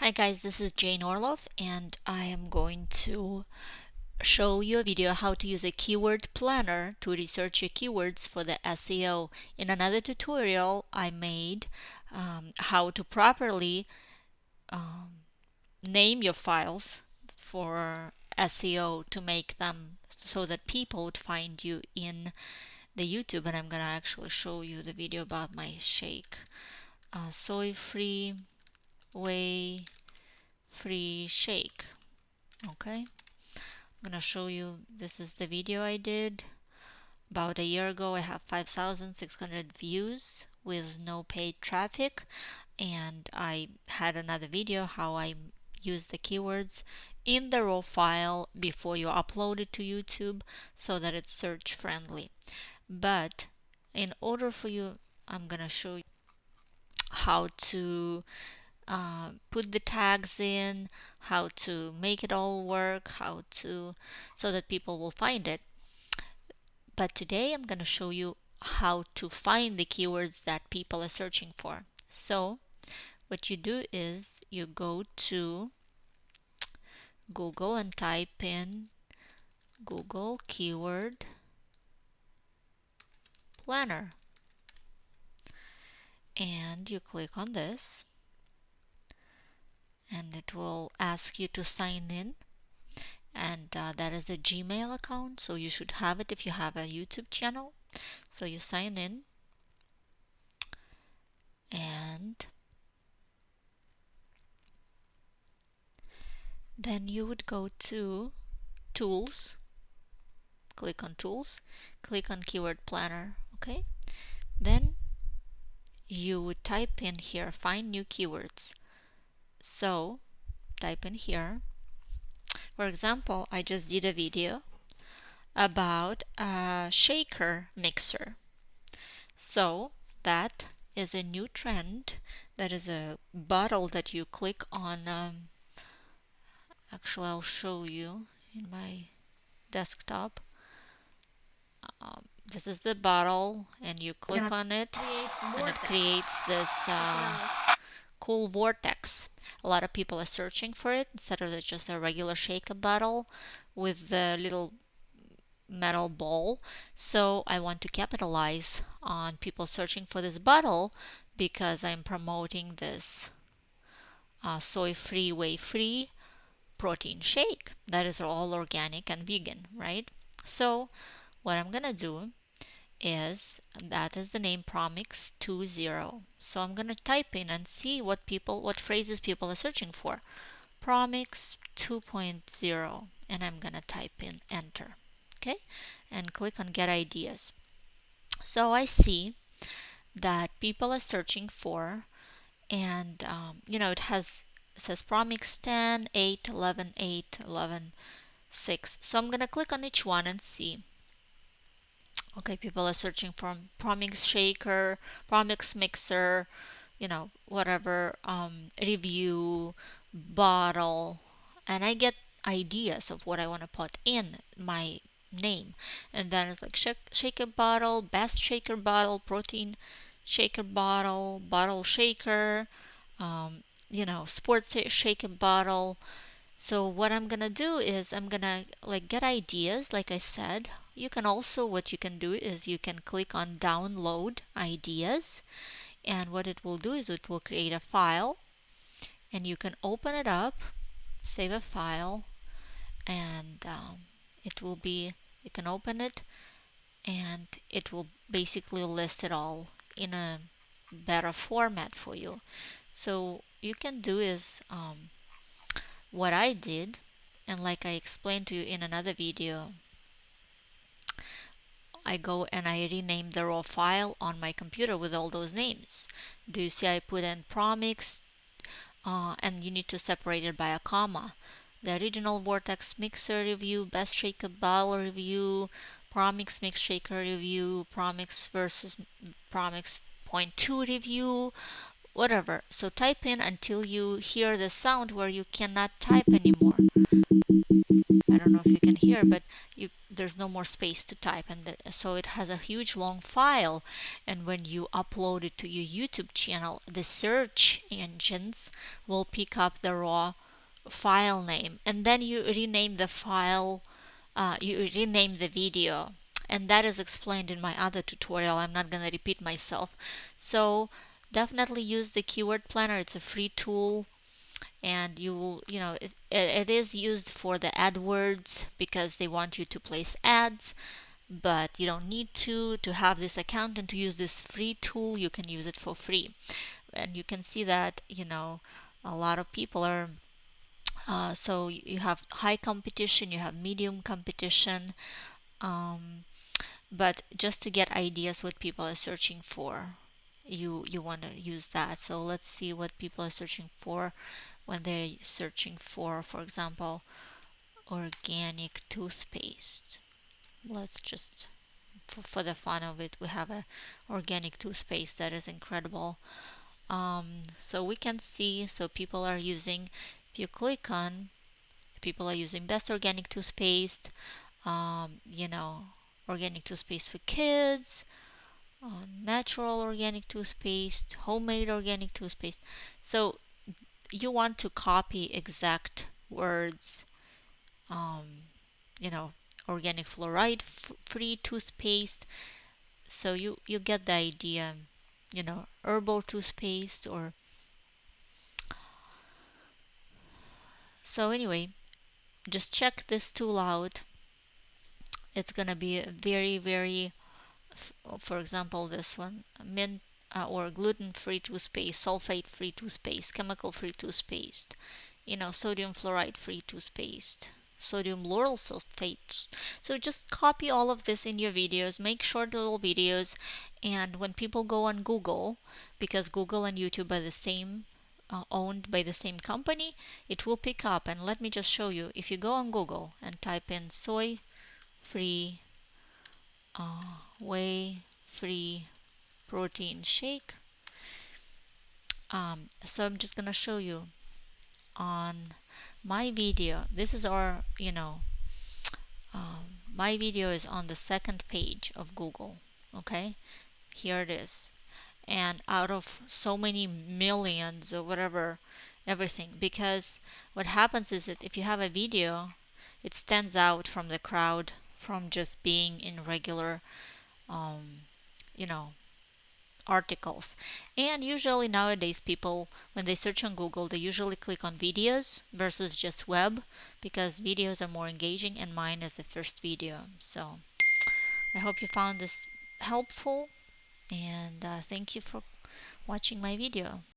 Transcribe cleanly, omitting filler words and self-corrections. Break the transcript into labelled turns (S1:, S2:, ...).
S1: Hi guys, this is Jane Orloff and I am going to show you a video how to use a keyword planner to research your keywords for the SEO. In another tutorial I made how to properly name your files for SEO to make them so that people would find you in the YouTube, and I'm gonna actually show you the video about my shake. Soy free, whey free shake. Okay, I'm gonna show you, this is the video I did about a year ago. I have 5,600 views with no paid traffic, and I had another video how I use the keywords in the raw file before you upload it to YouTube so that it's search friendly. But in order for you, I'm gonna show you how to put the tags in, how to make it all work, how to so that people will find it. But today I'm going to show you how to find the keywords that people are searching for. So what you do is you go to Google and type in Google Keyword Planner, and you click on this and it will ask you to sign in, and that is a Gmail account, so you should have it if you have a YouTube channel. So you sign in, and then you would go to Tools, click on Tools, click on Keyword Planner. Okay, then you would type in here, find new keywords. So type in here, for example, I just did a video about a shaker mixer. So that is a new trend. That is a bottle that you click on. Actually, I'll show you in my desktop. This is the bottle, and you click on it, and it creates this cool vortex. A lot of people are searching for it instead of just a regular shaker bottle with the little metal ball. So I want to capitalize on people searching for this bottle because I'm promoting this soy free, whey free protein shake that is all organic and vegan, right? So what I'm gonna do is, that is the name Promix 2.0. So I'm gonna type in and see what phrases people are searching for. Promix 2.0, and I'm gonna type in enter. Okay, and click on get ideas. So I see that people are searching for, and it says Promix 10, 8, 11, 8, 11, 6. So I'm gonna click on each one and see. Okay, people are searching for Promix shaker, Promix mixer, whatever, review, bottle, and I get ideas of what I want to put in my name. And then it's like shaker bottle, best shaker bottle, protein shaker bottle, bottle shaker, sports shaker bottle. So what I'm gonna do is I'm gonna get ideas, like I said. You can also, what you can do is you can click on download ideas, and what it will do is it will create a file, and you can open it up, save a file, and it will be, you can open it, and it will basically list it all in a better format for you. So you can do is what I did, and like I explained to you in another video, I go and I rename the raw file on my computer with all those names. Do you see I put in Promix, and you need to separate it by a comma. The original Vortex Mixer review, Best Shaker Bottle review, Promix Mix Shaker review, Promix versus Promix point 2 review, whatever. So type in until you hear the sound where you cannot type anymore. I don't know if you can hear, but there's no more space to type, and so it has a huge long file. And when you upload it to your YouTube channel, the search engines will pick up the raw file name, and then you rename the file, you rename the video. And that is explained in my other tutorial. I'm not going to repeat myself. So definitely use the keyword planner. It's a free tool, and you will, it is used for the AdWords because they want you to place ads, but you don't need to have this account. And to use this free tool, you can use it for free. And you can see that, a lot of people are, so you have high competition, you have medium competition, um, but just to get ideas what people are searching for, you want to use that. So let's see what people are searching for when they're searching for example, organic toothpaste. Let's just, for the fun of it, we have a organic toothpaste that is incredible. So we can see, so people are using, if you click on, people are using best organic toothpaste, um, you know organic toothpaste for kids, natural organic toothpaste, homemade organic toothpaste. So you want to copy exact words, um, you know, organic fluoride free toothpaste. So you get the idea, herbal toothpaste or. So anyway, just check this tool out. It's gonna be very, very, for example, this one, mint, or gluten-free toothpaste, sulfate-free toothpaste, chemical-free toothpaste, sodium fluoride-free toothpaste, sodium lauryl sulfate. So just copy all of this in your videos, make short little videos, and when people go on Google, because Google and YouTube are the same, owned by the same company, it will pick up. And let me just show you. If you go on Google and type in soy-free, whey-free protein shake, so I'm just gonna show you on my video. This is our, my video is on the second page of Google. Okay, here it is. And out of so many millions or whatever, everything, because what happens is that if you have a video, it stands out from the crowd, from just being in regular, um, you know, articles. And usually nowadays people, when they search on Google, they usually click on videos versus just web, because videos are more engaging, and mine is the first video. So I hope you found this helpful, and thank you for watching my video.